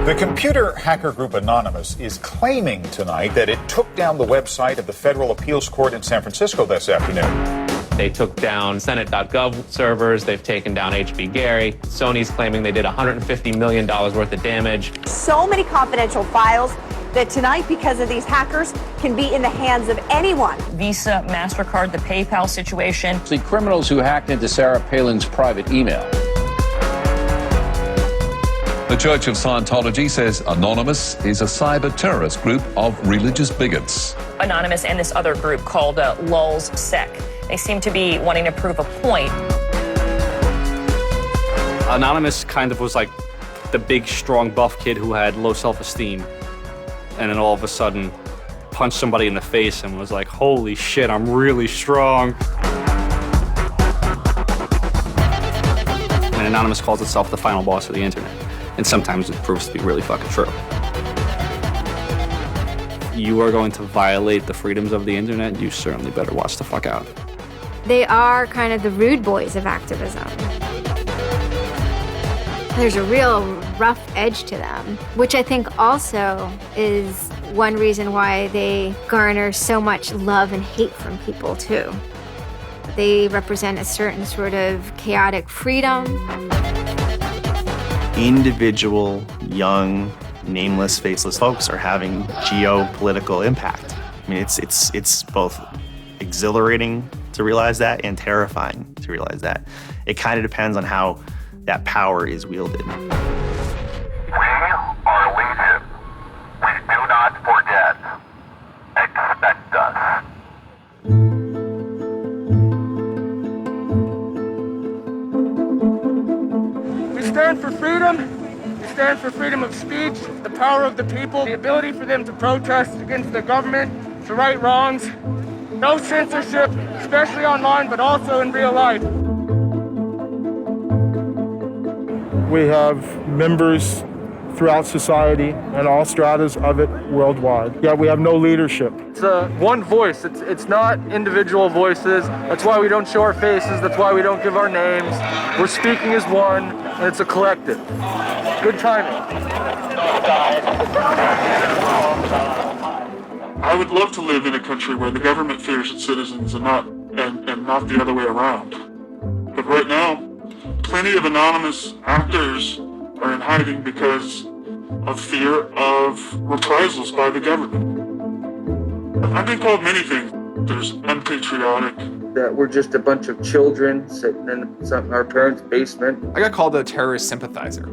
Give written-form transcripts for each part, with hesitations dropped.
The computer hacker group Anonymous is claiming tonight that it took down the website of the Federal Appeals Court in San Francisco this afternoon. They took down Senate.gov servers. They've taken down HB Gary. Sony's claiming they did $150 million worth of damage. So many confidential files that tonight, because of these hackers, can be in the hands of anyone. Visa, MasterCard, the PayPal situation. The criminals who hacked into Sarah Palin's private email. The Church of Scientology says Anonymous is a cyber terrorist group of religious bigots. Anonymous and this other group called Lulz Sec. They seem to be wanting to prove a point. Anonymous kind of was like the big, strong, buff kid who had low self-esteem. And then all of a sudden punched somebody in the face and was like, holy shit, I'm really strong. And Anonymous calls itself the final boss of the internet. And sometimes it proves to be really fucking true. You are going to violate the freedoms of the internet, you certainly better watch the fuck out. They are kind of the rude boys of activism. There's a real rough edge to them, which I think also is one reason why they garner so much love and hate from people too. They represent a certain sort of chaotic freedom. Individual, young, nameless, faceless folks are having geopolitical impact. I mean, it's both exhilarating to realize that and terrifying to realize that. It kind of depends on how that power is wielded. We are legion. We do not forget. Expect us. We stand for freedom. We stand for freedom of speech, the power of the people, the ability for them to protest against the government, to right wrongs. No censorship, especially online, but also in real life. We have members throughout society and all stratas of it worldwide. Yet we have no leadership. It's one voice. It's not individual voices. That's why we don't show our faces. That's why we don't give our names. We're speaking as one, and it's a collective. Good timing. I would love to live in a country where the government fears its citizens and not the other way around. But right now, plenty of anonymous actors are in hiding because of fear of reprisals by the government. I've been called many things. There's unpatriotic. That we're just a bunch of children sitting in our parents' basement. I got called a terrorist sympathizer.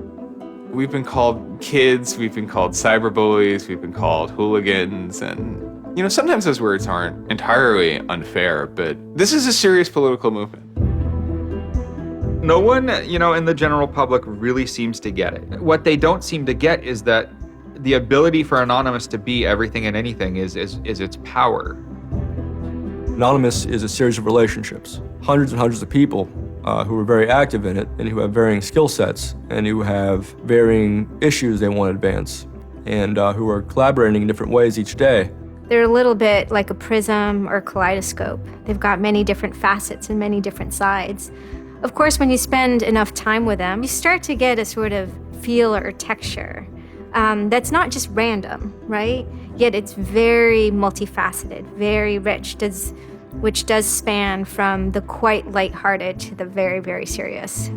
We've been called kids, we've been called cyberbullies, we've been called hooligans, and sometimes those words aren't entirely unfair, but this is a serious political movement. No one, in the general public really seems to get it. What they don't seem to get is that the ability for Anonymous to be everything and anything is its power. Anonymous is a series of relationships, hundreds and hundreds of people who are very active in it and who have varying skill sets and who have varying issues they want to advance and who are collaborating in different ways each day. They're a little bit like a prism or kaleidoscope. They've got many different facets and many different sides. Of course, when you spend enough time with them, you start to get a sort of feel or texture that's not just random, right? Yet it's very multifaceted, very rich, which does span from the quite lighthearted to the very, very serious.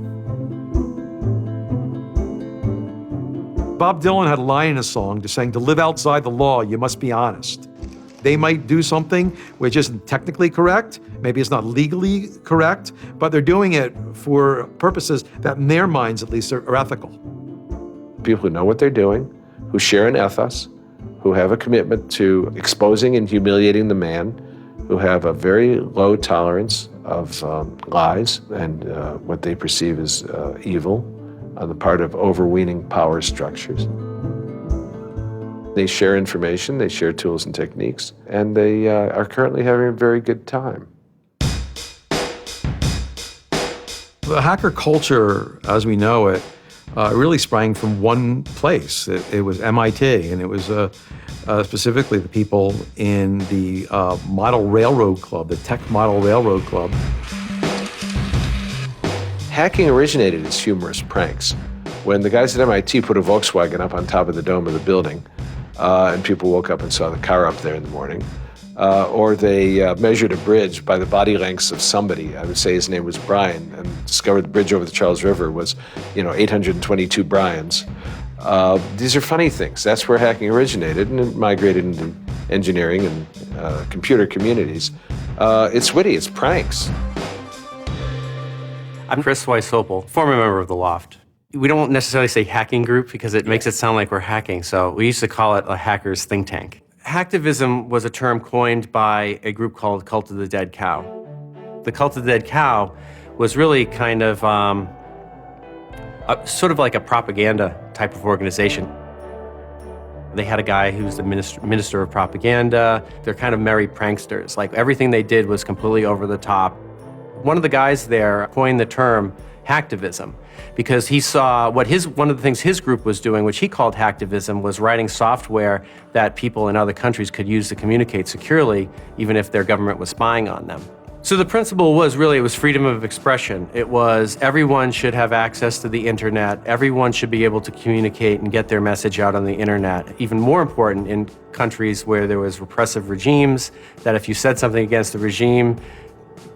Bob Dylan had a line in a song saying, to live outside the law, you must be honest. They might do something which isn't technically correct, maybe it's not legally correct, but they're doing it for purposes that in their minds at least are ethical. People who know what they're doing, who share an ethos, who have a commitment to exposing and humiliating the man, who have a very low tolerance of lies and what they perceive as evil on the part of overweening power structures. They share information, they share tools and techniques, and they are currently having a very good time. The hacker culture, as we know it, really sprang from one place. It was MIT, and it was specifically the people in the Model Railroad Club, the Tech Model Railroad Club. Hacking originated as humorous pranks. When the guys at MIT put a Volkswagen up on top of the dome of the building, and people woke up and saw the car up there in the morning, or they measured a bridge by the body lengths of somebody. I would say his name was Brian, and discovered the bridge over the Charles River was, 822 Brians. These are funny things. That's where hacking originated, and it migrated into engineering and computer communities. It's witty, it's pranks. I'm Chris Weishopel, former member of the Loft. We don't necessarily say hacking group because it makes it sound like we're hacking, so we used to call it a hacker's think tank. Hacktivism was a term coined by a group called Cult of the Dead Cow. The Cult of the Dead Cow was really kind of sort of like a propaganda type of organization. They had a guy who's the minister of propaganda. They're kind of merry pranksters. Like everything they did was completely over the top. One of the guys there coined the term hacktivism because he saw one of the things his group was doing, which he called hacktivism, was writing software that people in other countries could use to communicate securely, even if their government was spying on them. So the principle was really, it was freedom of expression. It was everyone should have access to the internet. Everyone should be able to communicate and get their message out on the internet. Even more important in countries where there was repressive regimes, that if you said something against the regime,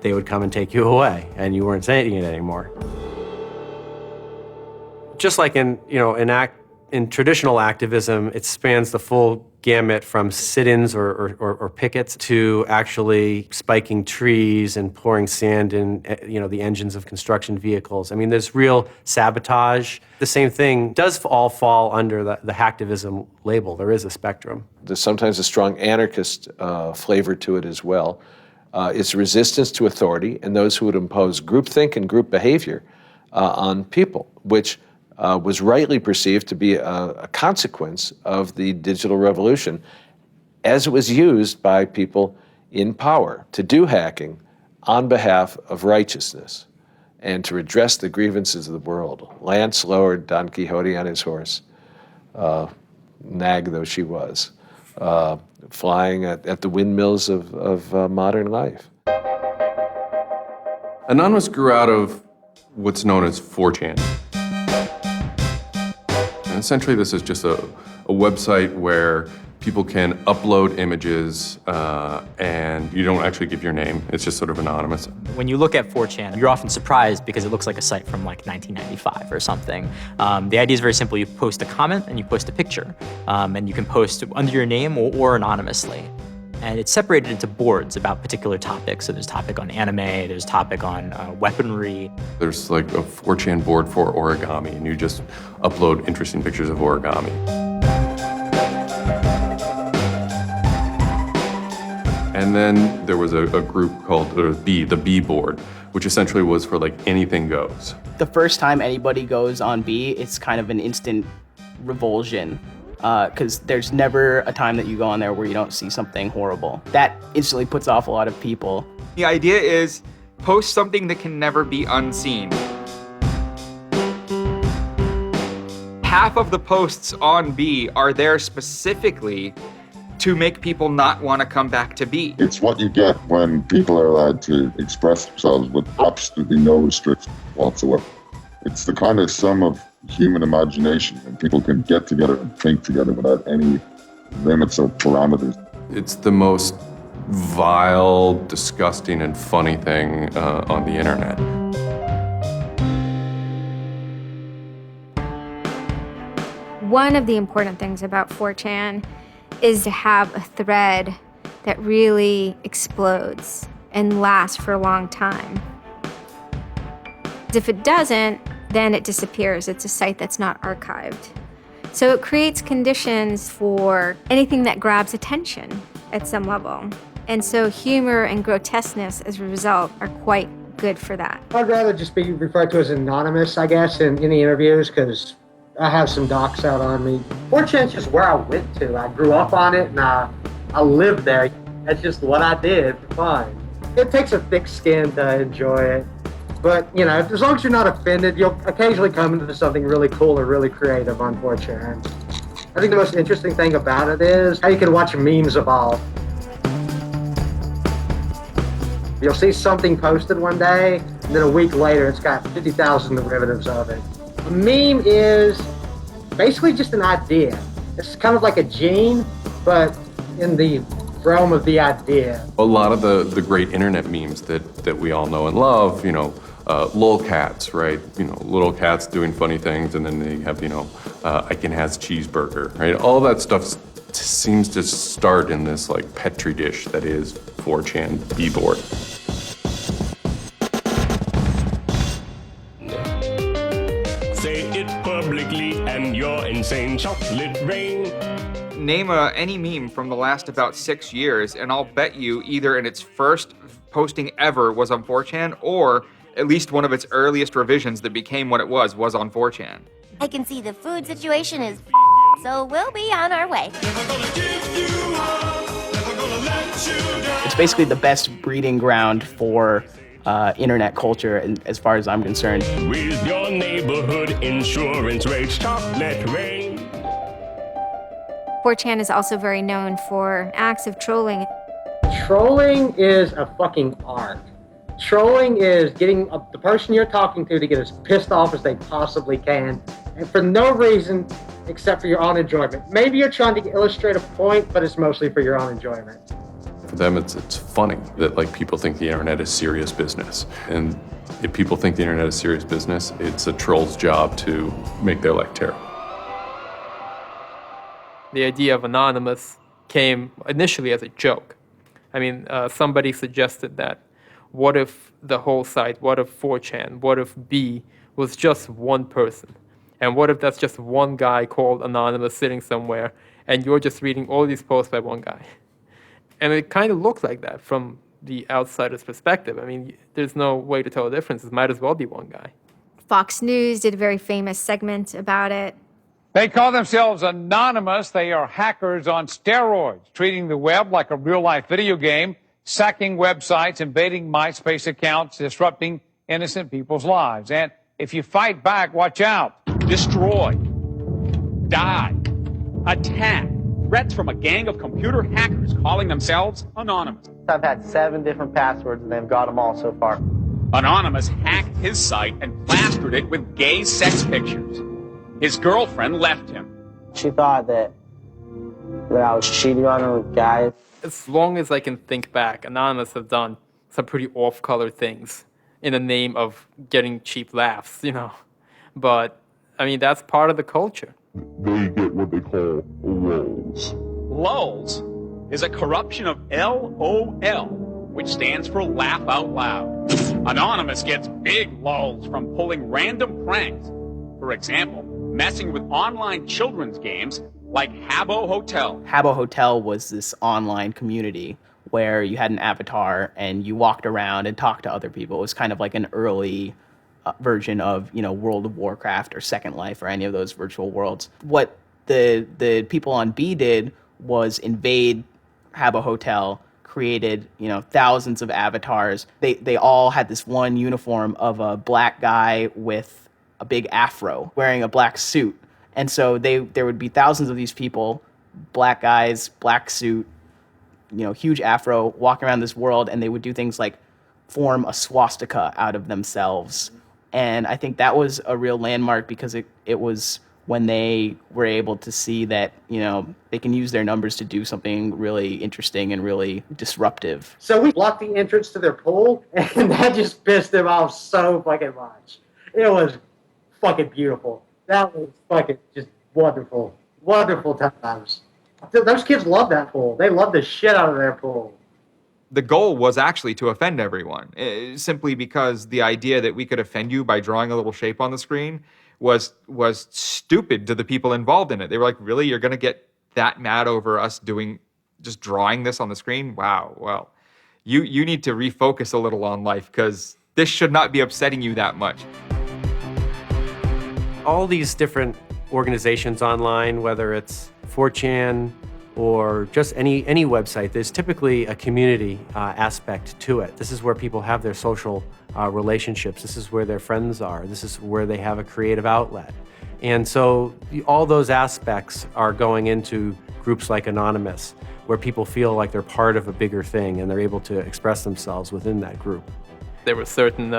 they would come and take you away, and you weren't saying it anymore. Just like in traditional activism, it spans the full gamut from sit-ins or pickets to actually spiking trees and pouring sand in the engines of construction vehicles. I mean, there's real sabotage. The same thing does all fall under the hacktivism label. There is a spectrum. There's sometimes a strong anarchist flavor to it as well. It's resistance to authority and those who would impose groupthink and group behavior on people, which was rightly perceived to be a consequence of the digital revolution as it was used by people in power to do hacking on behalf of righteousness and to redress the grievances of the world. Lance lowered Don Quixote on his horse, nag though she was, flying at the windmills of modern life. Anonymous grew out of what's known as 4chan. And essentially, this is just a website where people can upload images and you don't actually give your name. It's just sort of anonymous. When you look at 4chan, you're often surprised because it looks like a site from like 1995 or something. The idea is very simple. You post a comment and you post a picture. And you can post under your name or anonymously. And it's separated into boards about particular topics. So there's a topic on anime, there's a topic on weaponry. There's like a 4chan board for origami, and you just upload interesting pictures of origami. And then there was a group called the B board, which essentially was for like anything goes. The first time anybody goes on B, it's kind of an instant revulsion. Because there's never a time that you go on there where you don't see something horrible. That instantly puts off a lot of people. The idea is post something that can never be unseen. Half of the posts on B are there specifically to make people not want to come back to B. It's what you get when people are allowed to express themselves with absolutely no restriction whatsoever. It's the kind of sum of human imagination, and people can get together and think together without any limits or parameters. It's the most vile, disgusting, and funny thing on the internet. One of the important things about 4chan is to have a thread that really explodes and lasts for a long time. If it doesn't, then it disappears. It's a site that's not archived. So it creates conditions for anything that grabs attention at some level. And so humor and grotesqueness as a result are quite good for that. I'd rather just be referred to as anonymous, I guess, in any interviews, because I have some docs out on me. 4chan's just where I went to. I grew up on it and I lived there. That's just what I did for fun. It takes a thick skin to enjoy it. But, as long as you're not offended, you'll occasionally come into something really cool or really creative on 4chan. I think the most interesting thing about it is how you can watch memes evolve. You'll see something posted one day, and then a week later, it's got 50,000 derivatives of it. A meme is basically just an idea. It's kind of like a gene, but in the realm of the idea. A lot of the great internet memes that we all know and love, lolcats, right? Little cats doing funny things, and then they have, Ike and has cheeseburger, right? All that stuff seems to start in this like petri dish that is 4chan B-board. Say it publicly and your insane chocolate rain. Name any meme from the last about 6 years, and I'll bet you either in its first posting ever was on 4chan, or at least one of its earliest revisions that became what it was on 4chan. I can see the food situation is so we'll be on our way. It's basically the best breeding ground for internet culture, as far as I'm concerned. With your neighborhood insurance rates, chocolate rain. 4chan is also very known for acts of trolling. Trolling is a fucking art. Trolling is getting the person you're talking to get as pissed off as they possibly can, and for no reason except for your own enjoyment. Maybe you're trying to illustrate a point, but it's mostly for your own enjoyment. For them, it's funny that like people think the internet is serious business. And if people think the internet is serious business, it's a troll's job to make their life terrible. The idea of anonymous came initially as a joke. I mean, somebody suggested that, what if the whole site, what if 4chan, what if B was just one person? And what if that's just one guy called Anonymous sitting somewhere, and you're just reading all these posts by one guy? And it kind of looked like that from the outsider's perspective. I mean, there's no way to tell the difference. It might as well be one guy. Fox News did a very famous segment about it. They call themselves anonymous. They are hackers on steroids, treating the web like a real-life video game, sacking websites, invading MySpace accounts, disrupting innocent people's lives. And if you fight back, watch out. Destroy. Die. Attack. Threats from a gang of computer hackers calling themselves Anonymous. I've had 7 different passwords, and they've got them all so far. Anonymous hacked his site and plastered it with gay sex pictures. His girlfriend left him. She thought that I was cheating on her with guys. As long as I can think back, Anonymous have done some pretty off-color things in the name of getting cheap laughs, But, I mean, that's part of the culture. They get what they call lulz. Lulz is a corruption of LOL, which stands for laugh out loud. Anonymous gets big lulz from pulling random pranks. For example, messing with online children's games like Habbo Hotel. Habbo Hotel was this online community where you had an avatar and you walked around and talked to other people. It was kind of like an early version of, World of Warcraft or Second Life or any of those virtual worlds. What the people on B did was invade Habbo Hotel, created, thousands of avatars. They all had this one uniform of a black guy with a big afro wearing a black suit. And so there would be thousands of these people, black guys, black suit, huge afro, walking around this world, and they would do things like form a swastika out of themselves. And I think that was a real landmark because it was when they were able to see that, they can use their numbers to do something really interesting and really disruptive. So we blocked the entrance to their pool, and that just pissed them off so fucking much. It was fucking beautiful. That was fucking just wonderful. Wonderful times. Those kids love that pool. They love the shit out of their pool. The goal was actually to offend everyone, simply because the idea that we could offend you by drawing a little shape on the screen was stupid to the people involved in it. They were like, really? You're going to get that mad over us just drawing this on the screen? Wow. Well, you need to refocus a little on life because this should not be upsetting you that much. All these different organizations online, whether it's 4chan or just any website, there's typically a community aspect to it. This is where people have their social relationships. This is where their friends are. This is where they have a creative outlet. And so all those aspects are going into groups like Anonymous, where people feel like they're part of a bigger thing and they're able to express themselves within that group. There were certain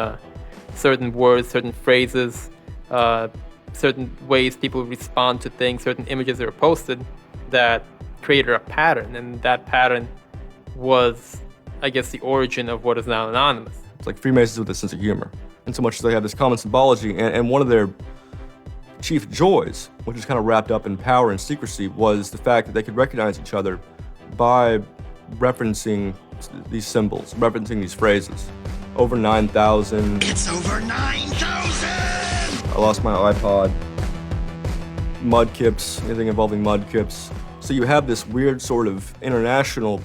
words, certain phrases, certain ways people respond to things, certain images that were posted that created a pattern, and that pattern was, I guess, the origin of what is now Anonymous. It's like Freemasons with a sense of humor, in so much as they have this common symbology, and one of their chief joys, which is kind of wrapped up in power and secrecy, was the fact that they could recognize each other by referencing these symbols, referencing these phrases. Over 9,000. It's over 9,000! I lost my iPod. Mudkips, anything involving mudkips. So you have this weird sort of international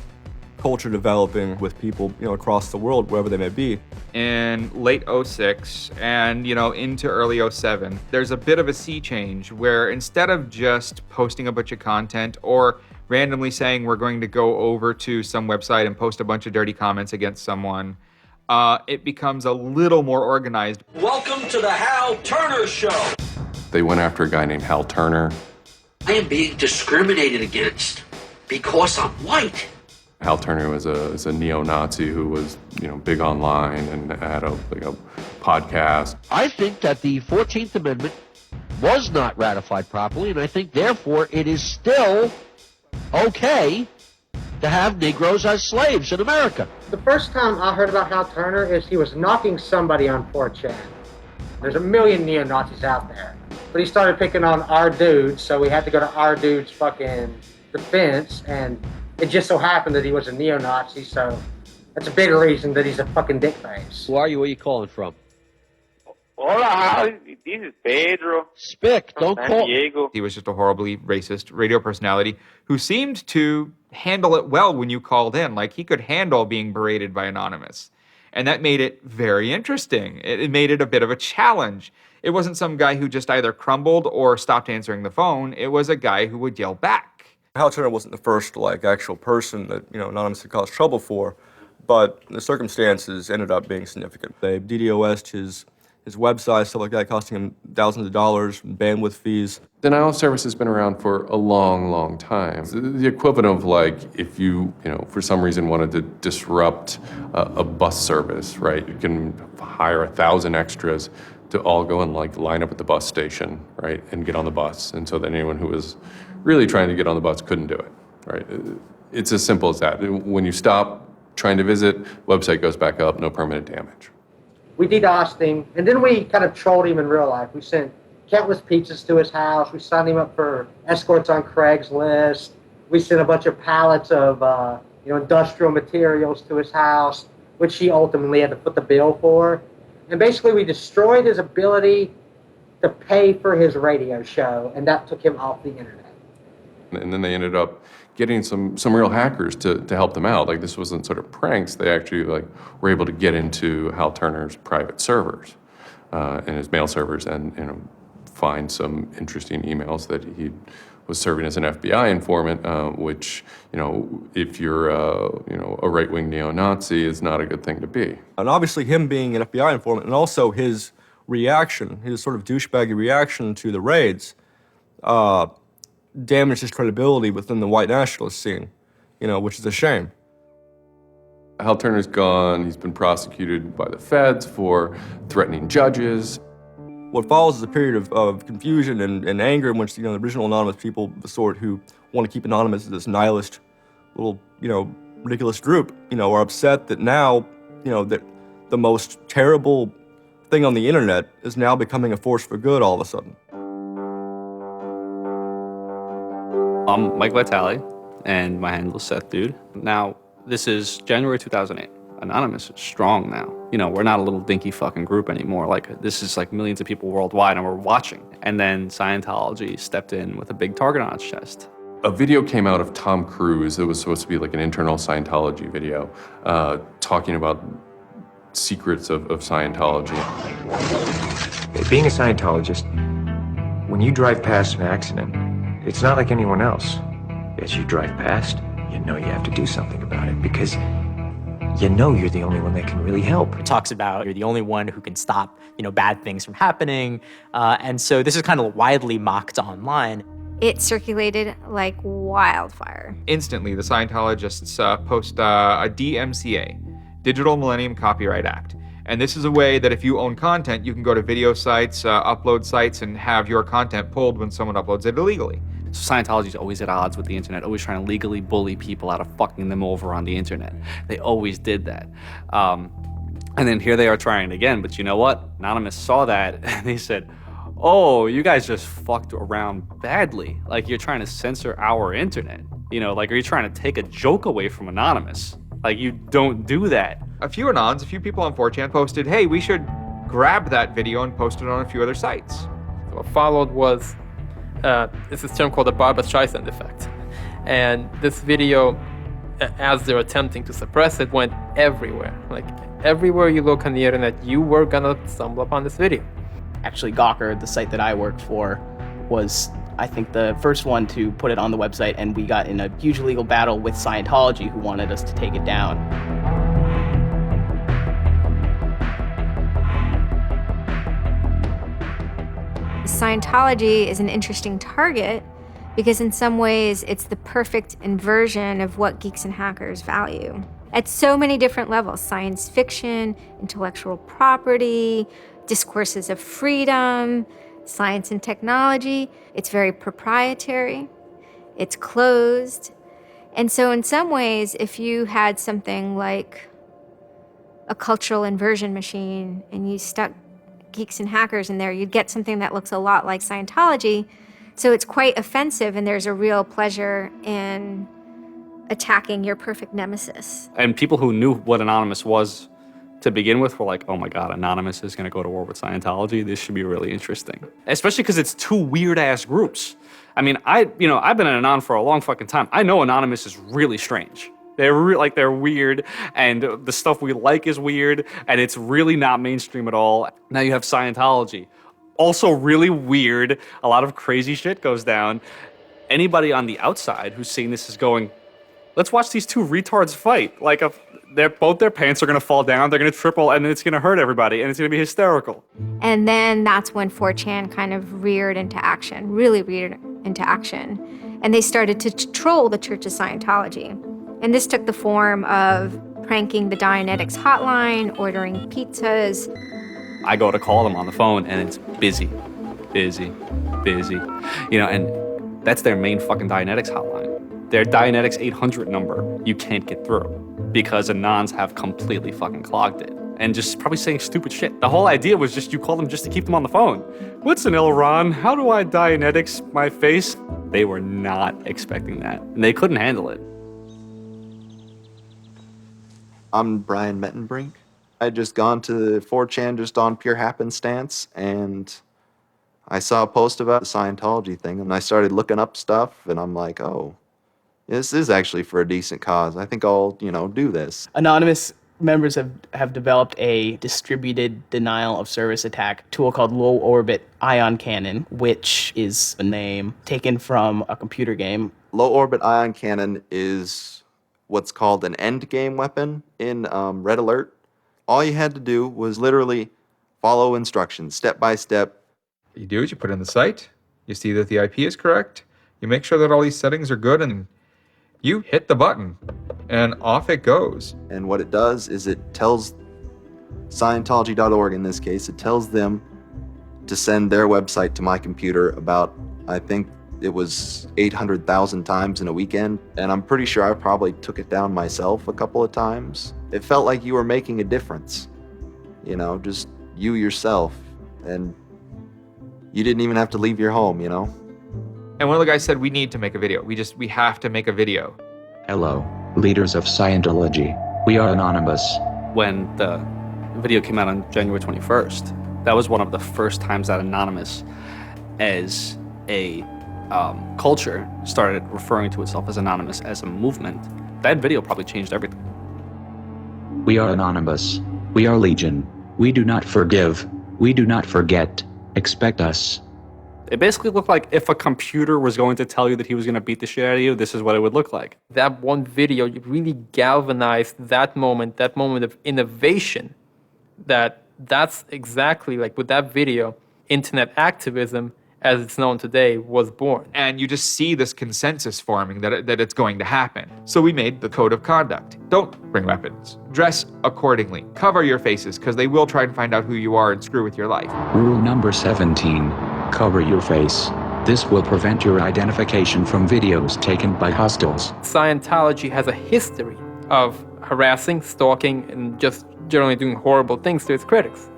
culture developing with people, across the world, wherever they may be. In late 06 and, into early 07, there's a bit of a sea change where instead of just posting a bunch of content or randomly saying we're going to go over to some website and post a bunch of dirty comments against someone, it becomes a little more organized. Welcome to the Hal Turner Show. They went after a guy named Hal Turner. I am being discriminated against because I'm white. Hal Turner was a neo-Nazi who was, big online and had a podcast. I think that the 14th Amendment was not ratified properly, and I think, therefore, it is still okay to have Negroes as slaves in America. The first time I heard about Hal Turner is he was knocking somebody on 4chan. There's a million neo-Nazis out there. But he started picking on our dude, so we had to go to our dude's fucking defense, and it just so happened that he was a neo-Nazi, so that's a big reason that he's a fucking dickface. Who are you? Where are you calling from? Hola, this is Pedro. Spick, don't call. Diego. He was just a horribly racist radio personality who seemed to handle it well when you called in. Like, he could handle being berated by Anonymous. And that made it very interesting. It made it a bit of a challenge. It wasn't some guy who just either crumbled or stopped answering the phone. It was a guy who would yell back. Hal Turner wasn't the first, actual person that, Anonymous had caused trouble for, but the circumstances ended up being significant. They DDoS'd his website, stuff like that, costing him thousands of dollars, bandwidth fees. Denial of service has been around for a long, long time. The equivalent of if you, for some reason wanted to disrupt a bus service, right? You can hire 1,000 extras to all go and line up at the bus station, right, and get on the bus. And so that anyone who was really trying to get on the bus couldn't do it, right? It's as simple as that. When you stop trying to visit, website goes back up, no permanent damage. We DDoSed him, and then we kind of trolled him in real life. We sent countless pizzas to his house. We signed him up for escorts on Craigslist. We sent a bunch of pallets of industrial materials to his house, which he ultimately had to foot the bill for. And basically, we destroyed his ability to pay for his radio show, and that took him off the internet. And then they ended up getting some real hackers to help them out. This wasn't sort of pranks. They actually were able to get into Hal Turner's private servers and his mail servers and find some interesting emails that he was serving as an FBI informant, which, if you're a right-wing neo-Nazi, is not a good thing to be. And obviously him being an FBI informant and also his reaction, his sort of douchebaggy reaction to the raids, damaged his credibility within the white nationalist scene, which is a shame. Hal Turner's gone. He's been prosecuted by the feds for threatening judges. What follows is a period of confusion and anger in which, the original Anonymous people, the sort who want to keep Anonymous as this nihilist little, ridiculous group, are upset that now, that the most terrible thing on the internet is now becoming a force for good all of a sudden. I'm Mike Vitale, and my handle is Seth Dude. Now, this is January 2008. Anonymous is strong now. We're not a little dinky fucking group anymore. This is millions of people worldwide, and we're watching. And then Scientology stepped in with a big target on its chest. A video came out of Tom Cruise. It was supposed to be an internal Scientology video, talking about secrets of Scientology. Being a Scientologist, when you drive past an accident, it's not like anyone else. As you drive past, you know you have to do something about it because you know you're the only one that can really help. It talks about you're the only one who can stop, bad things from happening. And so this is kind of widely mocked online. It circulated like wildfire. Instantly, the Scientologists post a DMCA, Digital Millennium Copyright Act. And this is a way that if you own content, you can go to video sites, upload sites, and have your content pulled when someone uploads it illegally. So Scientology's always at odds with the internet, always trying to legally bully people out of fucking them over on the internet. They always did that. And then here they are trying again, but you know what? Anonymous saw that and they said, oh, you guys just fucked around badly. Like, you're trying to censor our internet. Are you trying to take a joke away from Anonymous? Like, you don't do that. A few people on 4chan posted, hey, we should grab that video and post it on a few other sites. What followed was, it's this term called the Barbra Streisand effect. And this video, as they're attempting to suppress it, went everywhere. Like, everywhere you look on the internet, you were gonna stumble upon this video. Actually, Gawker, the site that I worked for, was, I think, the first one to put it on the website, and we got in a huge legal battle with Scientology, who wanted us to take it down. Scientology is an interesting target because in some ways it's the perfect inversion of what geeks and hackers value. At so many different levels: science fiction, intellectual property, discourses of freedom, science and technology. It's very proprietary, it's closed. And so in some ways, if you had something like a cultural inversion machine and you stuck geeks and hackers in there, you'd get something that looks a lot like Scientology. So it's quite offensive, and there's a real pleasure in attacking your perfect nemesis. And people who knew what Anonymous was to begin with were like, oh my God, Anonymous is gonna go to war with Scientology. This should be really interesting. Especially because it's two weird ass groups. I mean, I've been an Anon for a long fucking time. I know Anonymous is really strange. They're weird, and the stuff we like is weird, and it's really not mainstream at all. Now you have Scientology, also really weird. A lot of crazy shit goes down. Anybody on the outside who's seeing this is going, let's watch these two retards fight. Like, both their pants are gonna fall down, they're gonna triple, and it's gonna hurt everybody, and it's gonna be hysterical. And then that's when 4chan kind of reared into action, really reared into action. And they started to troll the Church of Scientology. And this took the form of pranking the Dianetics hotline, ordering pizzas. I go to call them on the phone and it's busy. And that's their main fucking Dianetics hotline. Their Dianetics 800 number, you can't get through because Anons have completely fucking clogged it and just probably saying stupid shit. The whole idea was just you call them just to keep them on the phone. What's an Elron? How do I Dianetics my face? They were not expecting that and they couldn't handle it. I'm Brian Mettenbrink. I'd just gone to 4chan just on pure happenstance, and I saw a post about the Scientology thing, and I started looking up stuff, and I'm like, oh, this is actually for a decent cause. I think I'll, do this. Anonymous members have developed a distributed denial of service attack tool called Low Orbit Ion Cannon, which is a name taken from a computer game. Low Orbit Ion Cannon is what's called an endgame weapon in Red Alert. All you had to do was literally follow instructions, step by step. What you do is you put in the site, you see that the IP is correct, you make sure that all these settings are good, and you hit the button, and off it goes. And what it does is it tells Scientology.org, in this case, it tells them to send their website to my computer about, I think, it was 800,000 times in a weekend, and I'm pretty sure I probably took it down myself a couple of times. It felt like you were making a difference, just you yourself, and you didn't even have to leave your home, And one of the guys said, we need to make a video. We have to make a video. Hello, leaders of Scientology. We are Anonymous. When the video came out on January 21st, that was one of the first times that Anonymous, as a culture, started referring to itself as Anonymous as a movement. That video probably changed everything. We are Anonymous. We are Legion. We do not forgive. We do not forget. Expect us. It basically looked like if a computer was going to tell you that he was going to beat the shit out of you, this is what it would look like. That one video really galvanized that moment of innovation. That's exactly like with that video, internet activism, as it's known today, was born. And you just see this consensus forming that it's going to happen. So we made the code of conduct. Don't bring weapons. Dress accordingly. Cover your faces, because they will try and find out who you are and screw with your life. Rule number 17. Cover your face. This will prevent your identification from videos taken by hostiles. Scientology has a history of harassing, stalking, and just generally doing horrible things to its critics.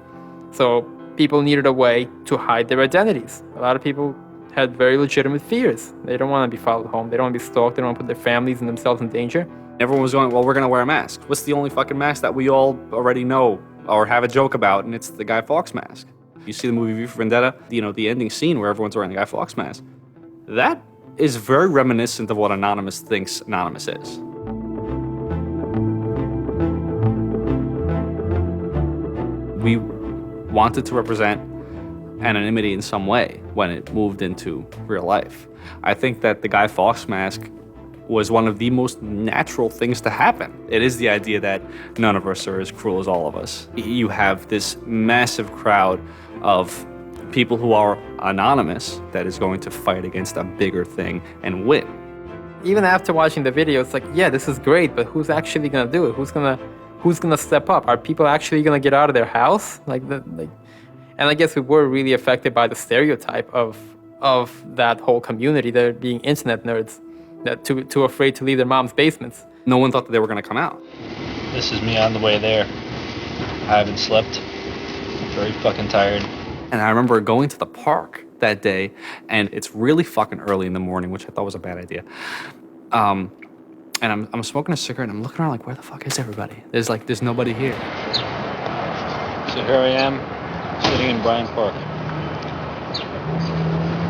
So people needed a way to hide their identities. A lot of people had very legitimate fears. They don't want to be followed home. They don't want to be stalked. They don't want to put their families and themselves in danger. Everyone was going, well, we're going to wear a mask. What's the only fucking mask that we all already know or have a joke about? And it's the Guy Fawkes mask. You see the movie V for Vendetta, the ending scene where everyone's wearing the Guy Fawkes mask. That is very reminiscent of what Anonymous thinks Anonymous is. We wanted to represent anonymity in some way when it moved into real life. I think that the Guy Fawkes mask was one of the most natural things to happen. It is the idea that none of us are as cruel as all of us. You have this massive crowd of people who are anonymous that is going to fight against a bigger thing and win. Even after watching the video, it's like, yeah, this is great, but who's actually gonna do it? Who's gonna step up? Are people actually gonna get out of their house? And I guess we were really affected by the stereotype of that whole community, they're being internet nerds, that too afraid to leave their mom's basements. No one thought that they were gonna come out. This is me on the way there. I haven't slept. I'm very fucking tired. And I remember going to the park that day, and it's really fucking early in the morning, which I thought was a bad idea. And I'm smoking a cigarette, and I'm looking around like, where the fuck is everybody? There's nobody here. So here I am, sitting in Bryant Park,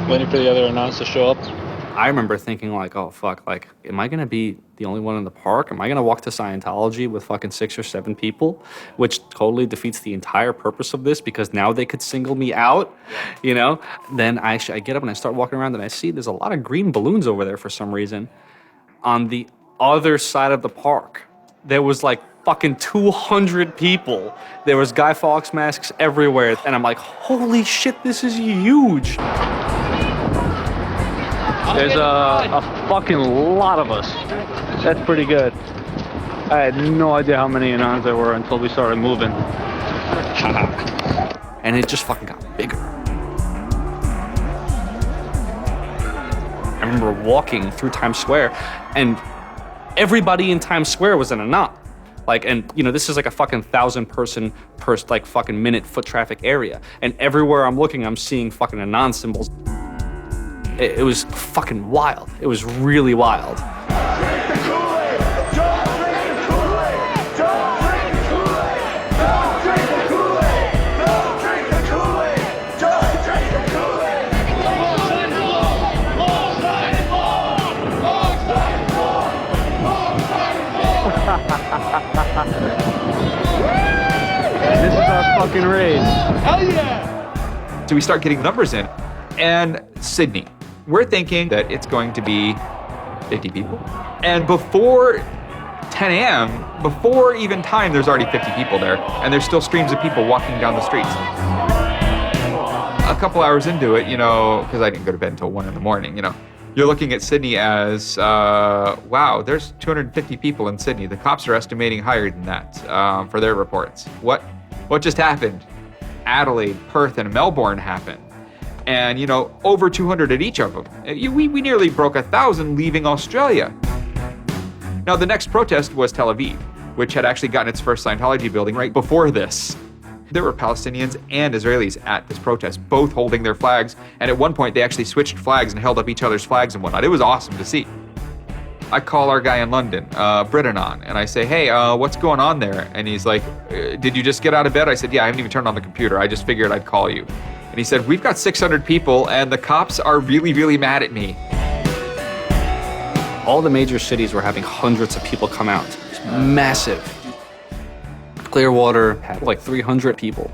waiting for the other announcers to show up. I remember thinking like, oh fuck, like, am I gonna be the only one in the park? Am I gonna walk to Scientology with fucking 6 or 7 people? Which totally defeats the entire purpose of this, because now they could single me out, you know? Then I get up and I start walking around, and I see there's a lot of green balloons over there for some reason. On the other side of the park, there was like fucking 200 people. There was Guy Fawkes masks everywhere. And I'm like, holy shit, this is huge. There's a fucking lot of us. That's pretty good. I had no idea how many Anons there were until we started moving. And it just fucking got bigger. I remember walking through Times Square, and everybody in Times Square was an Anon. Like, and you know, this is like a fucking 1,000-person per like fucking minute foot traffic area. And everywhere I'm looking, I'm seeing fucking Anon symbols. It was fucking wild. It was really wild. This is our fucking race. Hell yeah! So we start getting numbers in. And Sydney, we're thinking that it's going to be 50 people. And before 10 a.m., before even time, there's already 50 people there. And there's still streams of people walking down the streets. A couple hours into it, you know, because I didn't go to bed until 1 in the morning, you know, you're looking at Sydney as, wow, there's 250 people in Sydney. The cops are estimating higher than that for their reports. What just happened? Adelaide, Perth, and Melbourne happened. And, you know, over 200 at each of them. We nearly broke 1,000 leaving Australia. Now, the next protest was Tel Aviv, which had actually gotten its first Scientology building right before this. There were Palestinians and Israelis at this protest, both holding their flags. And at one point, they actually switched flags and held up each other's flags and whatnot. It was awesome to see. I call our guy in London, Britanon, and I say, hey, what's going on there? And he's like, did you just get out of bed? I said, yeah, I haven't even turned on the computer. I just figured I'd call you. And he said, we've got 600 people and the cops are really, really mad at me. All the major cities were having hundreds of people come out. It was massive. Clearwater had like 300 people.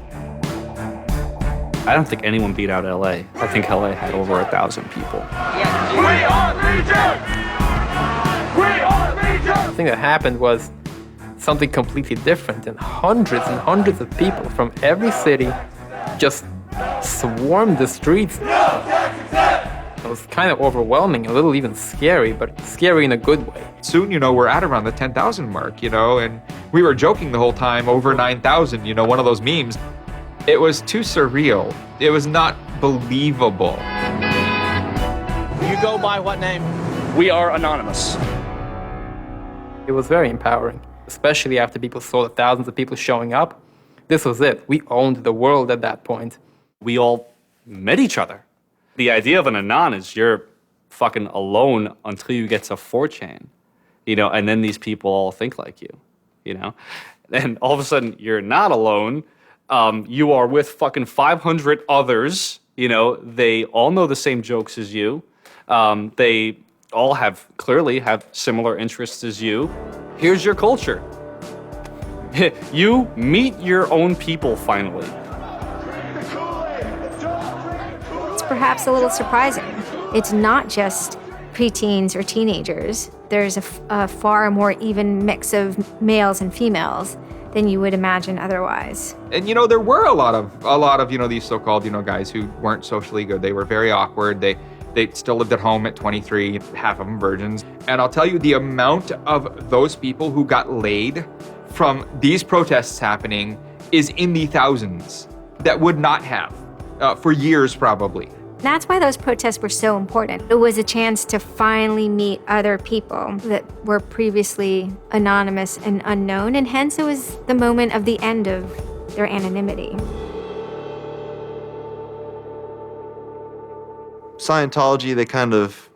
I don't think anyone beat out LA. I think LA had over 1,000 people. The thing that happened was something completely different, and hundreds of people from every city just swarmed the streets. It was kind of overwhelming, a little even scary, but scary in a good way. Soon, we're at around the 10,000 mark, and we were joking the whole time, over 9,000, one of those memes. It was too surreal. It was not believable. You go by what name? We are anonymous. It was very empowering, especially after people saw the thousands of people showing up. This was it. We owned the world at that point. We all met each other. The idea of an Anon is you're fucking alone until you get to 4chan, and then these people all think like you, And all of a sudden, you're not alone. You are with fucking 500 others, They all know the same jokes as you. They all clearly have similar interests as you. Here's your culture. You meet your own people finally. It's perhaps a little surprising. It's not just preteens or teenagers. There's a far more even mix of males and females than you would imagine otherwise. And there were a lot of these so-called guys who weren't socially good. They were very awkward. They still lived at home at 23, half of them virgins. And I'll tell you, the amount of those people who got laid from these protests happening is in the thousands that would not have for years probably. That's why those protests were so important. It was a chance to finally meet other people that were previously anonymous and unknown, and hence it was the moment of the end of their anonymity. Scientology, they kind of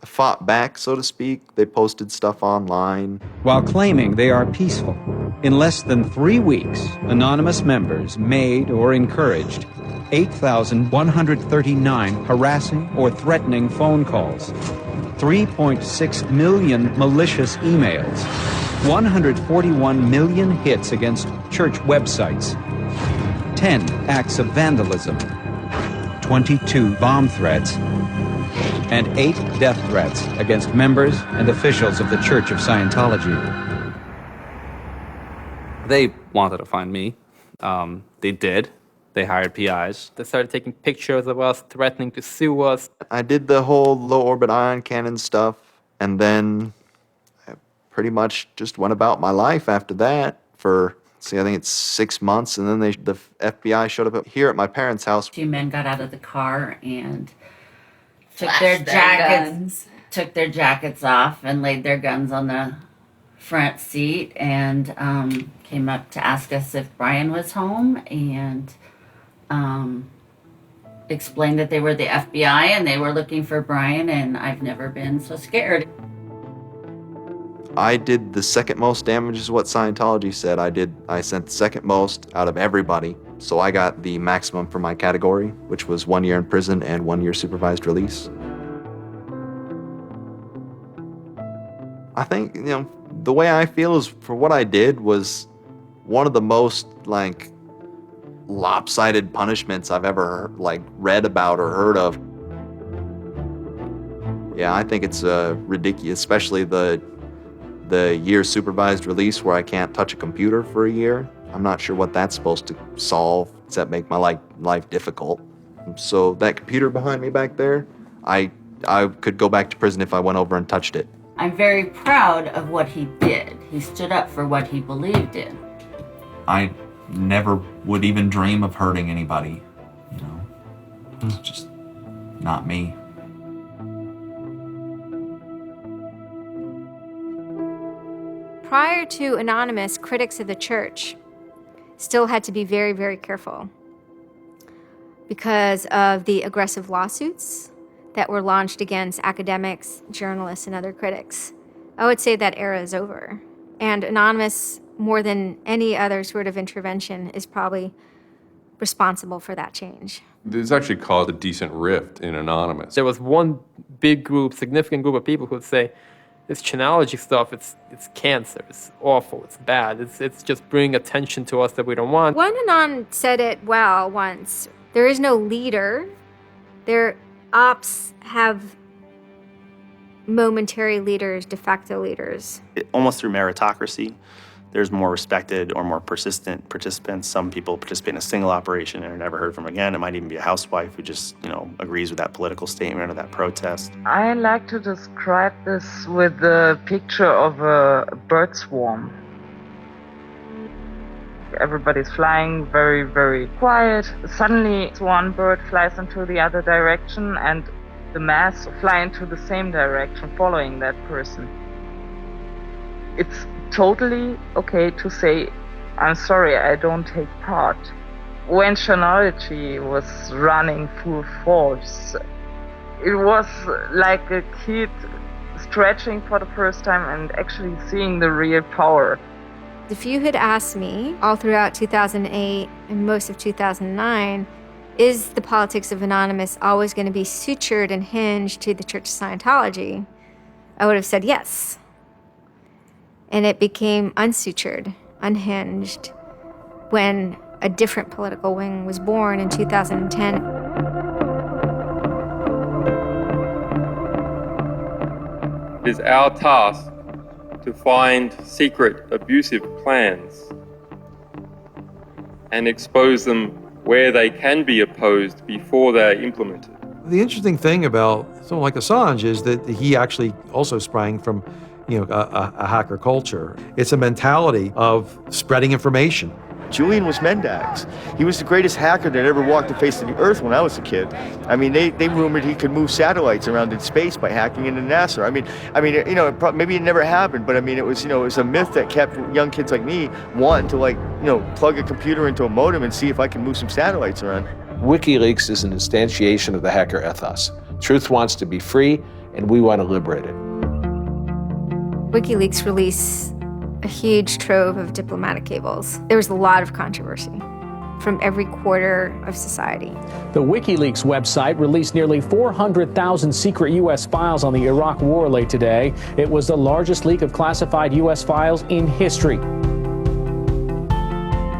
fought back, so to speak. They posted stuff online. While claiming they are peaceful, in less than 3 weeks, anonymous members made or encouraged 8,139 harassing or threatening phone calls, 3.6 million malicious emails, 141 million hits against church websites, 10 acts of vandalism, 22 bomb threats, and 8 death threats against members and officials of the Church of Scientology. They wanted to find me. They did. They hired PIs. They started taking pictures of us, threatening to sue us. I did the whole low orbit ion cannon stuff, and then I pretty much just went about my life after that for, I think it's 6 months, and then the FBI showed up here at my parents' house. 2 men got out of the car and took Flashed took their jackets off and laid their guns on the front seat and came up to ask us if Brian was home and explained that they were the FBI and they were looking for Brian, and I've never been so scared. I did the second most damage is what Scientology said. I sent the second most out of everybody. So I got the maximum for my category, which was 1 year in prison and 1 year supervised release. I think, the way I feel is for what I did was one of the most lopsided punishments I've ever read about or heard of. Yeah, I think it's ridiculous, especially the year supervised release where I can't touch a computer for a year. I'm not sure what that's supposed to solve except make my life difficult. So that computer behind me back there, I could go back to prison if I went over and touched it. I'm very proud of what he did. He stood up for what he believed in. I never would even dream of hurting anybody, It's just not me. Prior to Anonymous, critics of the church still had to be very, very careful because of the aggressive lawsuits that were launched against academics, journalists, and other critics. I would say that era is over. And Anonymous, more than any other sort of intervention, is probably responsible for that change. This actually caused a decent rift in Anonymous. There was one big group, significant group of people who would say, this Chanology stuff, it's cancer, it's awful, it's bad, it's just bringing attention to us that we don't want. One Anon said it well once. There is no leader. Their ops have momentary leaders, de facto leaders. Almost through meritocracy, there's more respected or more persistent participants. Some people participate in a single operation and are never heard from again. It might even be a housewife who just, agrees with that political statement or that protest. I like to describe this with the picture of a bird swarm. Everybody's flying very, very quiet. Suddenly, one bird flies into the other direction and the mass fly into the same direction, following that person. It's totally okay to say, I'm sorry, I don't take part. When chronology was running full force, it was like a kid stretching for the first time and actually seeing the real power. If you had asked me all throughout 2008 and most of 2009, is the politics of Anonymous always going to be sutured and hinged to the Church of Scientology? I would have said yes. And it became unsutured, unhinged, when a different political wing was born in 2010. It is our task to find secret abusive plans and expose them where they can be opposed before they're implemented. The interesting thing about someone like Assange is that he actually also sprang from a hacker culture. It's a mentality of spreading information. Julian was Mendax. He was the greatest hacker that ever walked the face of the earth when I was a kid. I mean, they rumored he could move satellites around in space by hacking into NASA. Maybe it never happened, but it was a myth that kept young kids like me wanting to plug a computer into a modem and see if I can move some satellites around. WikiLeaks is an instantiation of the hacker ethos. Truth wants to be free, and we want to liberate it. WikiLeaks released a huge trove of diplomatic cables. There was a lot of controversy from every quarter of society. The WikiLeaks website released nearly 400,000 secret U.S. files on the Iraq War late today. It was the largest leak of classified U.S. files in history.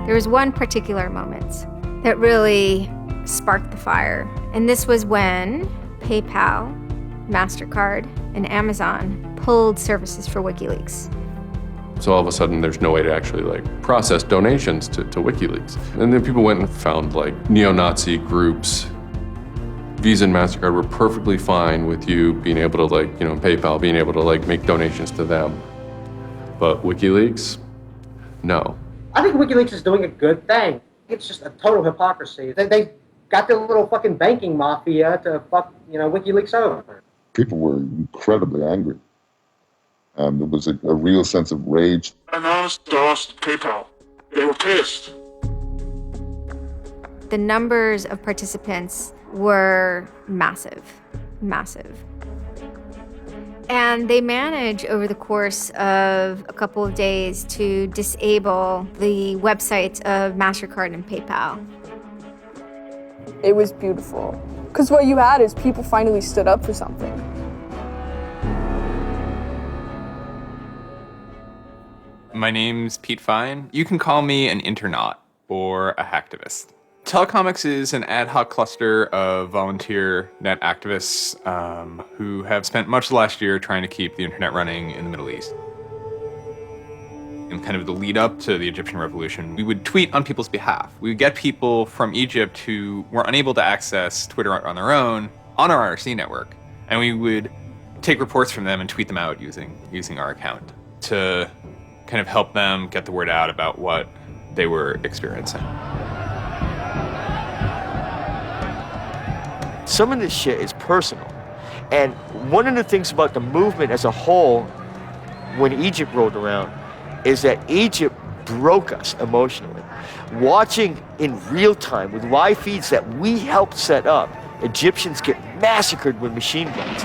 There was one particular moment that really sparked the fire, and this was when PayPal, MasterCard, and Amazon pulled services for WikiLeaks. So all of a sudden, there's no way to actually process donations to WikiLeaks. And then people went and found neo-Nazi groups. Visa and MasterCard were perfectly fine with you being able to PayPal, being able to make donations to them. But WikiLeaks, no. I think WikiLeaks is doing a good thing. It's just a total hypocrisy. They got their little fucking banking mafia to fuck, WikiLeaks over. People were incredibly angry. There was a real sense of rage. Anonymous DOSed PayPal. They were pissed. The numbers of participants were massive. And they managed over the course of a couple of days to disable the websites of MasterCard and PayPal. It was beautiful. Because what you had is people finally stood up for something. My name's Pete Fine. You can call me an internaut or a hacktivist. Telecomics is an ad hoc cluster of volunteer net activists who have spent much of the last year trying to keep the internet running in the Middle East. In kind of the lead up to the Egyptian revolution, we would tweet on people's behalf. We would get people from Egypt who were unable to access Twitter on their own on our IRC network, and we would take reports from them and tweet them out using our account to kind of help them get the word out about what they were experiencing. Some of this shit is personal. And one of the things about the movement as a whole, when Egypt rolled around, is that Egypt broke us emotionally. Watching in real time with live feeds that we helped set up, Egyptians get massacred with machine guns.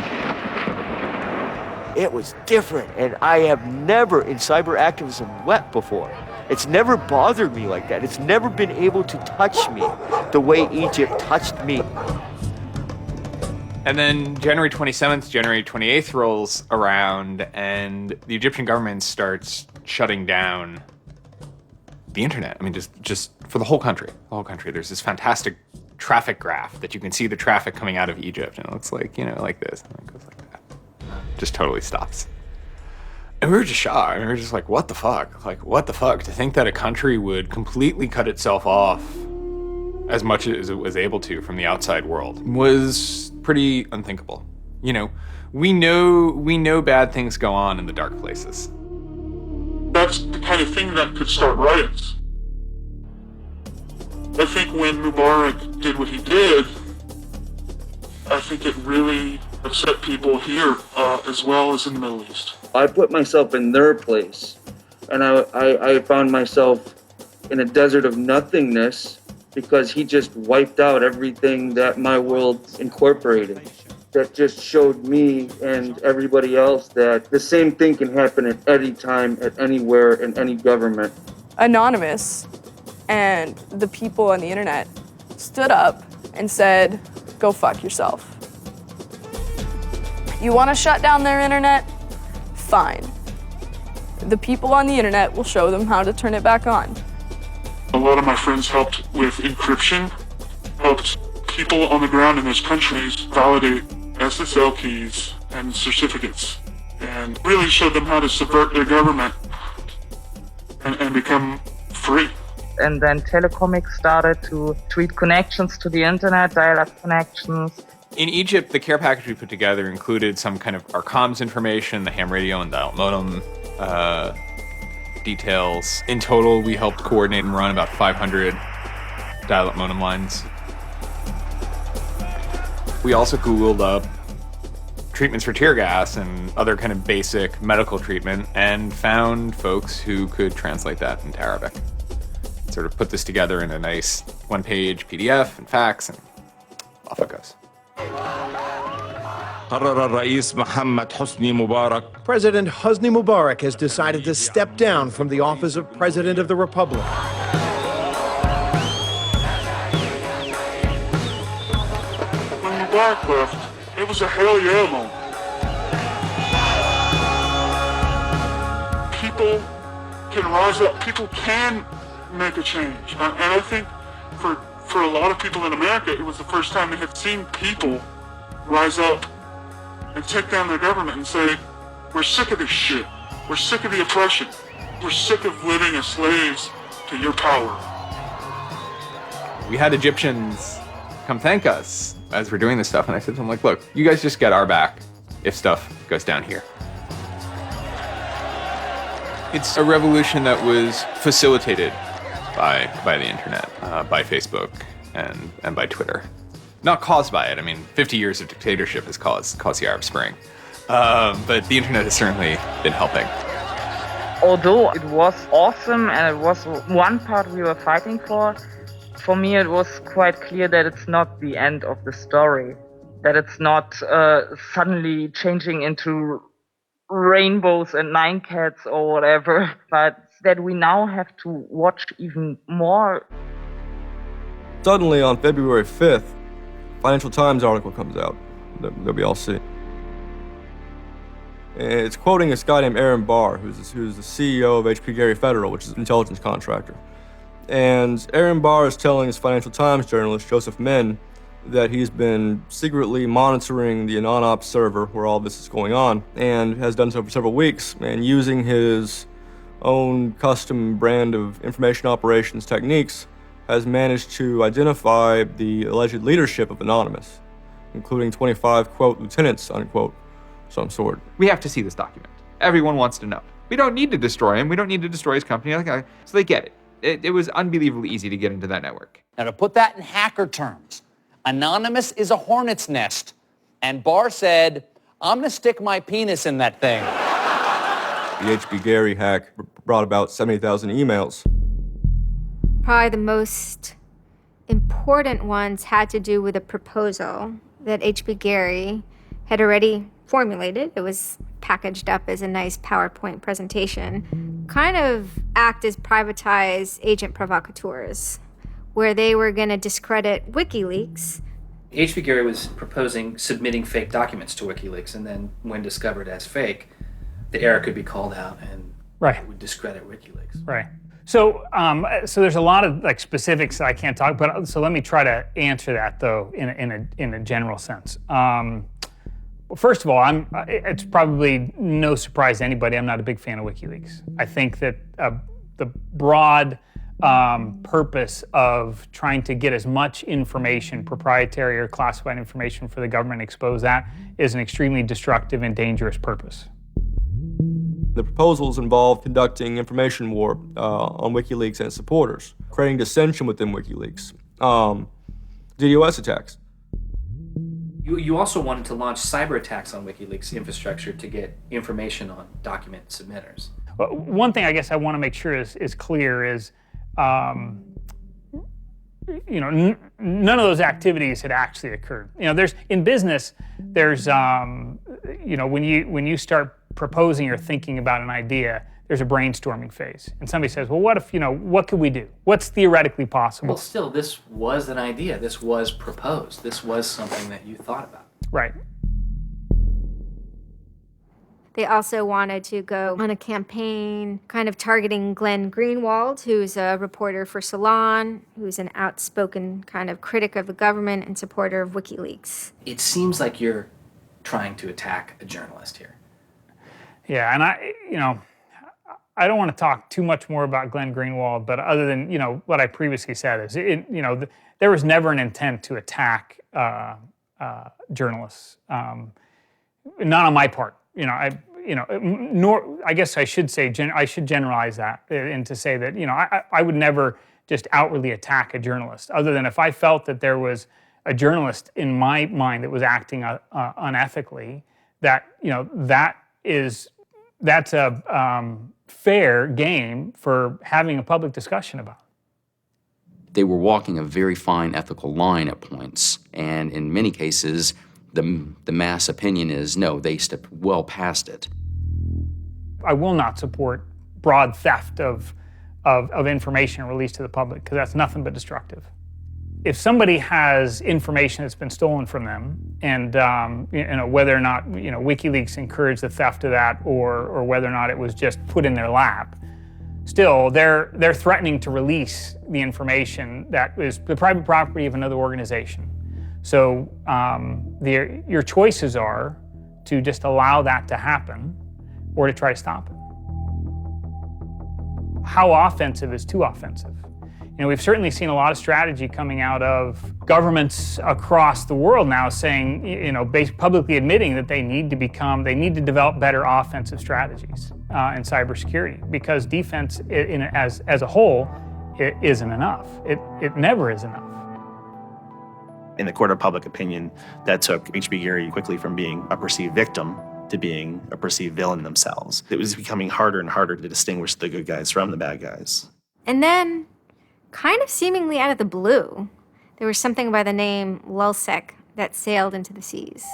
It was different, and I have never in cyber activism wept before. It's never bothered me like that. It's never been able to touch me the way Egypt touched me. And then January 27th, January 28th rolls around, and the Egyptian government starts shutting down the internet. I mean, just for the whole country. The whole country. There's this fantastic traffic graph that you can see the traffic coming out of Egypt, and it looks like, like this, and it goes like that. Just totally stops. And we were just shocked. I mean, we were just like, what the fuck? Like, what the fuck? To think that a country would completely cut itself off as much as it was able to from the outside world was pretty unthinkable. We know bad things go on in the dark places. That's the kind of thing that could start riots. I think when Mubarak did what he did, I think it really upset people here as well as in the Middle East. I put myself in their place, and I found myself in a desert of nothingness because he just wiped out everything that my world incorporated. That just showed me and everybody else that the same thing can happen at any time, at anywhere, in any government. Anonymous and the people on the internet stood up and said, go fuck yourself. You want to shut down their internet? Fine. The people on the internet will show them how to turn it back on. A lot of my friends helped with encryption, helped people on the ground in those countries validate SSL keys and certificates, and really showed them how to subvert their government and become free. And then Telecomics started to tweet connections to the internet, dial-up connections. In Egypt, the care package we put together included some kind of our comms information, the ham radio and dial modem details. In total, we helped coordinate and run about 500 dial-up modem lines. We also Googled up treatments for tear gas and other kind of basic medical treatment and found folks who could translate that into Arabic. Sort of put this together in a nice one-page PDF and fax, and off it goes. President Hosni Mubarak has decided to step down from the office of President of the Republic. When Mubarak left, it was a hell yeah moment. People can rise up. People can make a change. And I think for a lot of people in America, it was the first time they had seen people rise up and take down their government and say, we're sick of this shit. We're sick of the oppression. We're sick of living as slaves to your power. We had Egyptians come thank us as we're doing this stuff, and I said to them, like, look, you guys just get our back if stuff goes down here. It's a revolution that was facilitated by the internet, by Facebook, and by Twitter. Not caused by it. I mean, 50 years of dictatorship has caused the Arab Spring. But the internet has certainly been helping. Although it was awesome and it was one part we were fighting for me it was quite clear that it's not the end of the story. That it's not suddenly changing into rainbows and 9 cats or whatever, but that we now have to watch even more. Suddenly on February 5th, Financial Times article comes out that we all see. It's quoting this guy named Aaron Barr, who's the CEO of HP Gary Federal, which is an intelligence contractor. And Aaron Barr is telling his Financial Times journalist, Joseph Min, that he's been secretly monitoring the AnonOps server where all this is going on, and has done so for several weeks, and using his own custom brand of information operations techniques, has managed to identify the alleged leadership of Anonymous, including 25, quote, lieutenants, unquote, some sort. We have to see this document. Everyone wants to know. We don't need to destroy him. We don't need to destroy his company. So they get it. It was unbelievably easy to get into that network. Now, to put that in hacker terms, Anonymous is a hornet's nest. And Barr said, I'm going to stick my penis in that thing. The HB Gary hack brought about 70,000 emails. Probably the most important ones had to do with a proposal that HB Gary had already formulated. It was packaged up as a nice PowerPoint presentation. Kind of act as privatized agent provocateurs, where they were going to discredit WikiLeaks. HB Gary was proposing submitting fake documents to WikiLeaks, and then when discovered as fake, the error could be called out and it would discredit WikiLeaks. Right. So there's a lot of like specifics that I can't talk about. So let me try to answer that though in a general sense. Well, first of all, it's probably no surprise to anybody. I'm not a big fan of WikiLeaks. I think that the broad purpose of trying to get as much information, proprietary or classified information for the government, expose that, is an extremely destructive and dangerous purpose. The proposals involve conducting information war on WikiLeaks and its supporters, creating dissension within WikiLeaks, DDoS attacks. You also wanted to launch cyber attacks on WikiLeaks infrastructure to get information on document submitters. Well, one thing I guess I want to make sure is clear is, none of those activities had actually occurred. In business, there's, when you start proposing or thinking about an idea, there's a brainstorming phase. And somebody says, well, what could we do? What's theoretically possible? Well, still, this was an idea. This was proposed. This was something that you thought about. Right. They also wanted to go on a campaign kind of targeting Glenn Greenwald, who's a reporter for Salon, who's an outspoken kind of critic of the government and supporter of WikiLeaks. It seems like you're trying to attack a journalist here. Yeah, and I don't want to talk too much more about Glenn Greenwald, but other than, what I previously said is, there was never an intent to attack journalists, not on my part. Nor I guess I should say I should generalize that and to say that I would never just outwardly attack a journalist, other than if I felt that there was a journalist in my mind that was acting unethically. That's a fair game for having a public discussion about. They were walking a very fine ethical line at points, and in many cases, the mass opinion is, no, they stepped well past it. I will not support broad theft of information released to the public, because that's nothing but destructive. If somebody has information that's been stolen from them, and whether or not WikiLeaks encouraged the theft of that, or whether or not it was just put in their lap, still they're threatening to release the information that is the private property of another organization. So your choices are to just allow that to happen, or to try to stop it. How offensive is too offensive? We've certainly seen a lot of strategy coming out of governments across the world now saying, publicly admitting that they need to develop better offensive strategies in cybersecurity, because defense as a whole, it isn't enough. It never is enough. In the court of public opinion, that took H.B. Gary quickly from being a perceived victim to being a perceived villain themselves. It was becoming harder and harder to distinguish the good guys from the bad guys. And then, kind of seemingly out of the blue, there was something by the name Lulzsec that sailed into the seas.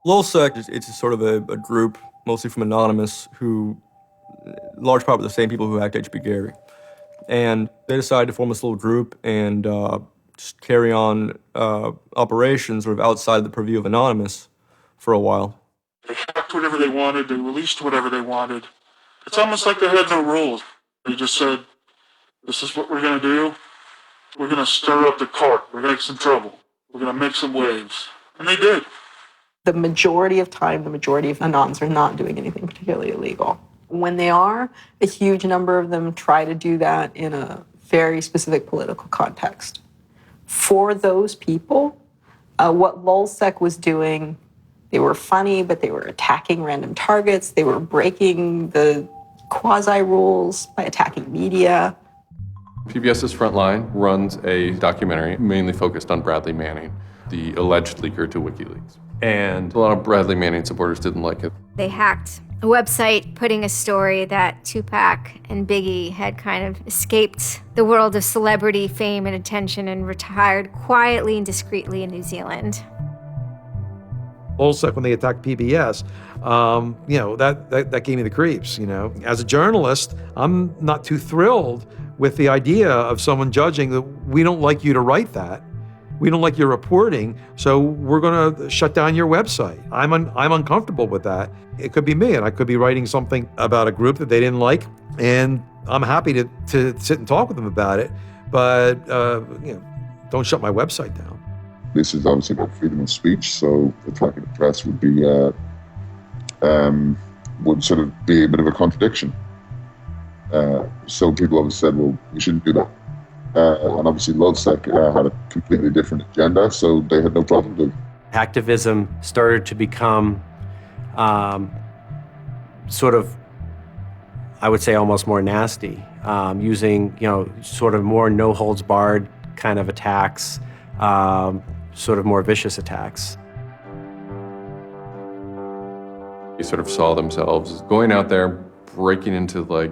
Lulzsec, it's sort of a group, mostly from Anonymous, who, large part of the same people who hacked H.B. Gary. And they decided to form this little group and just carry on operations sort of outside the purview of Anonymous for a while. They hacked whatever they wanted, they released whatever they wanted. It's almost like they had no rules. They just said, this is what we're going to do. We're going to stir up the cart. We're going to make some trouble. We're going to make some waves. And they did. The majority of time, the majority of Anons are not doing anything particularly illegal. When they are, a huge number of them try to do that in a very specific political context. For those people, what Lulzsec was doing, they were funny, but they were attacking random targets. They were breaking the quasi-rules by attacking media. PBS's Frontline runs a documentary mainly focused on Bradley Manning, the alleged leaker to WikiLeaks. And a lot of Bradley Manning supporters didn't like it. They hacked a website putting a story that Tupac and Biggie had kind of escaped the world of celebrity fame and attention and retired quietly and discreetly in New Zealand. Lulzsec, when they attacked PBS, that gave me the creeps, As a journalist, I'm not too thrilled with the idea of someone judging that we don't like you to write that. We don't like your reporting, so we're going to shut down your website. I'm uncomfortable with that. It could be me, and I could be writing something about a group that they didn't like, and I'm happy to sit and talk with them about it, but don't shut my website down. This is obviously about freedom of speech, so attacking the press would be would sort of be a bit of a contradiction. So people obviously said, well, we shouldn't do that. And obviously LoveSec had a completely different agenda, so they had no problem doing it. Hacktivism started to become sort of, I would say, almost more nasty, using, sort of more no-holds-barred kind of attacks, sort of more vicious attacks. They sort of saw themselves going out there, breaking into like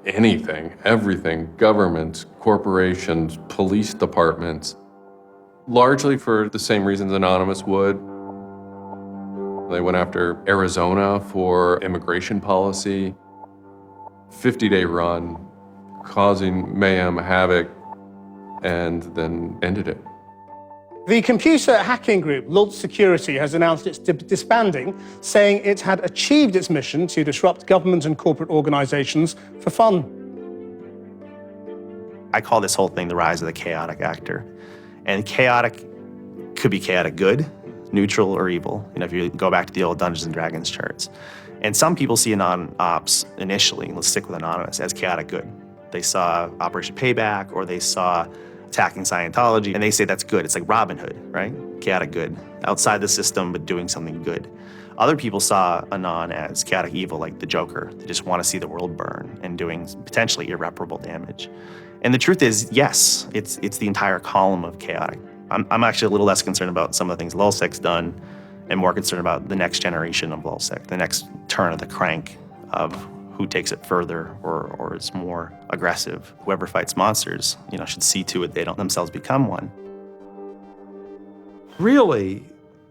anything, everything, governments, corporations, police departments, largely for the same reasons Anonymous would. They went after Arizona for immigration policy, 50-day run, causing mayhem, havoc, and then ended it. The computer hacking group, Lult Security, has announced its disbanding, saying it had achieved its mission to disrupt government and corporate organizations for fun. I call this whole thing the rise of the chaotic actor. And chaotic could be chaotic good, neutral, or evil. If you go back to the old Dungeons & Dragons charts. And some people see Anon-Ops initially, let's stick with Anonymous, as chaotic good. They saw Operation Payback, or they saw attacking Scientology, and they say that's good. It's like Robin Hood, right? Chaotic good. Outside the system, but doing something good. Other people saw Anon as chaotic evil, like the Joker. They just want to see the world burn and doing potentially irreparable damage. And the truth is, yes, it's the entire column of chaotic. I'm actually a little less concerned about some of the things LulzSec's done and more concerned about the next generation of LulzSec, the next turn of the crank of who takes it further or is more aggressive. Whoever fights monsters, should see to it they don't themselves become one. Really,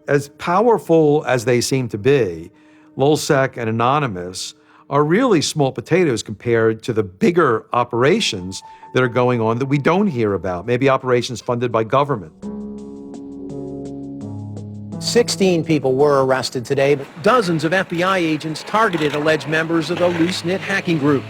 as powerful as they seem to be, LulzSec and Anonymous are really small potatoes compared to the bigger operations that are going on that we don't hear about, maybe operations funded by government. 16 people were arrested today, but dozens of FBI agents targeted alleged members of the loose-knit hacking group.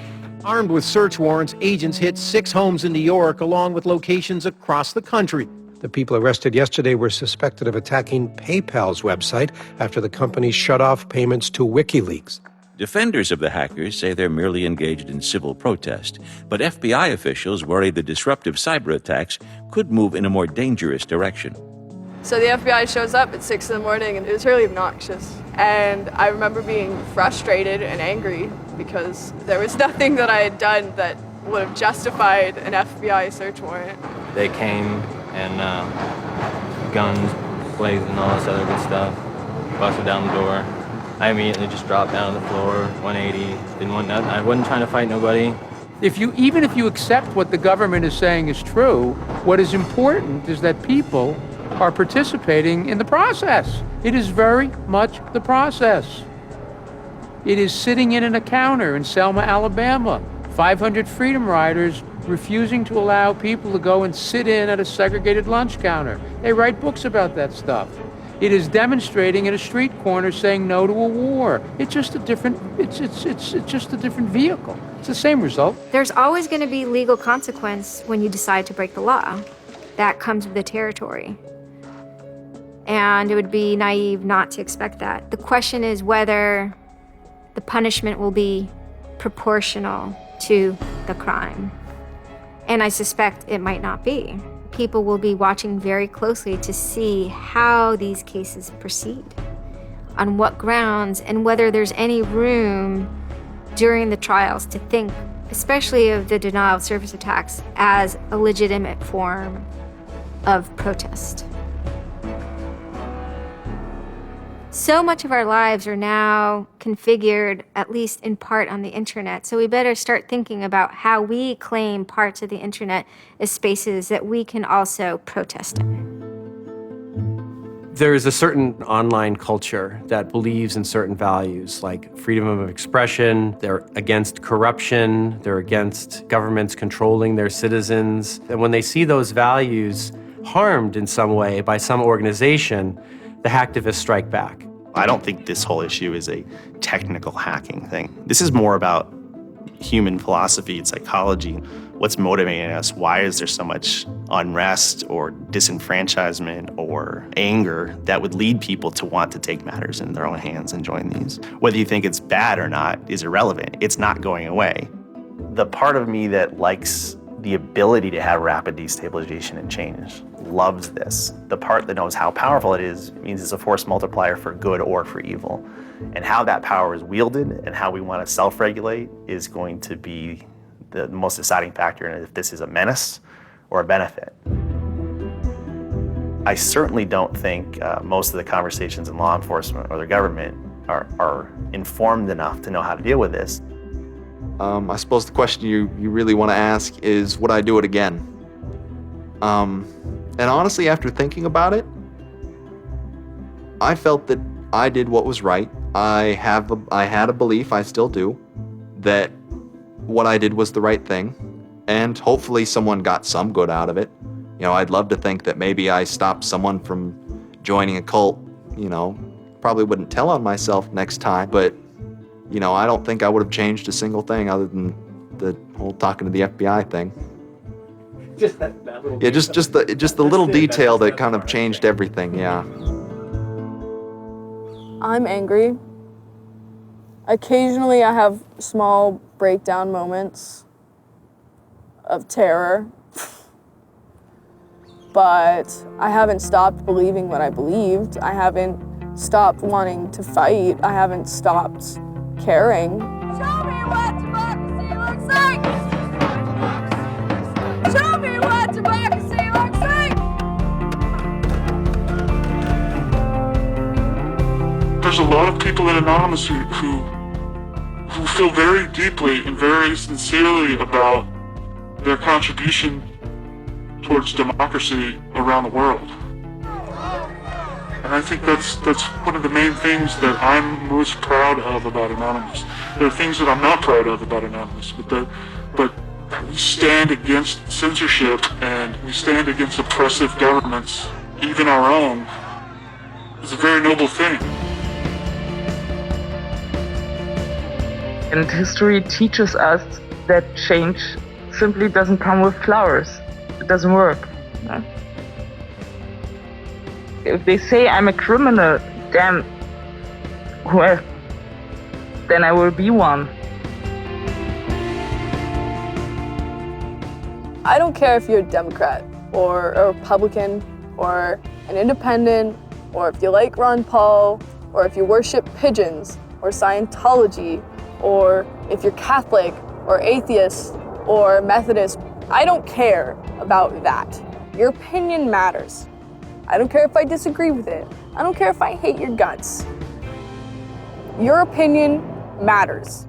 Armed with search warrants, agents hit 6 homes in New York, along with locations across the country. The people arrested yesterday were suspected of attacking PayPal's website after the company shut off payments to WikiLeaks. Defenders of the hackers say they're merely engaged in civil protest, but FBI officials worry the disruptive cyber attacks could move in a more dangerous direction. So the FBI shows up at 6 in the morning and it was really obnoxious. And I remember being frustrated and angry because there was nothing that I had done that would have justified an FBI search warrant. They came and guns blazing and all this other good stuff, busted down the door. I immediately just dropped down on the floor, 180, didn't want nothing. I wasn't trying to fight nobody. Even if you accept what the government is saying is true, what is important is that people are participating in the process. It is very much the process. It is sitting in an encounter in Selma, Alabama. 500 Freedom Riders refusing to allow people to go and sit in at a segregated lunch counter. They write books about that stuff. It is demonstrating at a street corner saying no to a war. It's just a different, it's just a different vehicle. It's the same result. There's always going to be legal consequence when you decide to break the law. That comes with the territory. And it would be naive not to expect that. The question is whether the punishment will be proportional to the crime. And I suspect it might not be. People will be watching very closely to see how these cases proceed, on what grounds, and whether there's any room during the trials to think, especially of the denial of service attacks, as a legitimate form of protest. So much of our lives are now configured, at least in part, on the internet. So we better start thinking about how we claim parts of the internet as spaces that we can also protest in. There is a certain online culture that believes in certain values, like freedom of expression. They're against corruption. They're against governments controlling their citizens. And when they see those values harmed in some way by some organization, the hacktivists strike back. I don't think this whole issue is a technical hacking thing. This is more about human philosophy and psychology. What's motivating us? Why is there so much unrest or disenfranchisement or anger that would lead people to want to take matters in their own hands and join these? Whether you think it's bad or not is irrelevant. It's not going away. The part of me that likes the ability to have rapid destabilization and change loves this. The part that knows how powerful it is means it's a force multiplier for good or for evil. And how that power is wielded and how we want to self-regulate is going to be the most deciding factor in if this is a menace or a benefit. I certainly don't think most of the conversations in law enforcement or the government are informed enough to know how to deal with this. I suppose the question you really want to ask is, would I do it again? And honestly, after thinking about it, I felt that I did what was right. I had a belief, I still do, that what I did was the right thing, and hopefully someone got some good out of it. You know, I'd love to think that maybe I stopped someone from joining a cult, you know. Probably wouldn't tell on myself next time, but, you know, I don't think I would have changed a single thing other than the whole talking to the FBI thing. Just that little Yeah, just the little detail that kind of changed everything, yeah. I'm angry. Occasionally I have small breakdown moments of terror, but I haven't stopped believing what I believed. I haven't stopped wanting to fight. I haven't stopped caring. Show me what democracy looks like! Show me what democracy looks like! There's a lot of people in Anonymous who feel very deeply and very sincerely about their contribution towards democracy around the world. And I think that's one of the main things that I'm most proud of about Anonymous. There are things that I'm not proud of about Anonymous, but we stand against censorship and we stand against oppressive governments, even our own. It's a very noble thing. And history teaches us that change simply doesn't come with flowers. It doesn't work. No? If they say I'm a criminal, damn, well, then I will be one. I don't care if you're a Democrat or a Republican or an independent or if you like Ron Paul or if you worship pigeons or Scientology or if you're Catholic or atheist or Methodist. I don't care about that. Your opinion matters. I don't care if I disagree with it. I don't care if I hate your guts. Your opinion matters.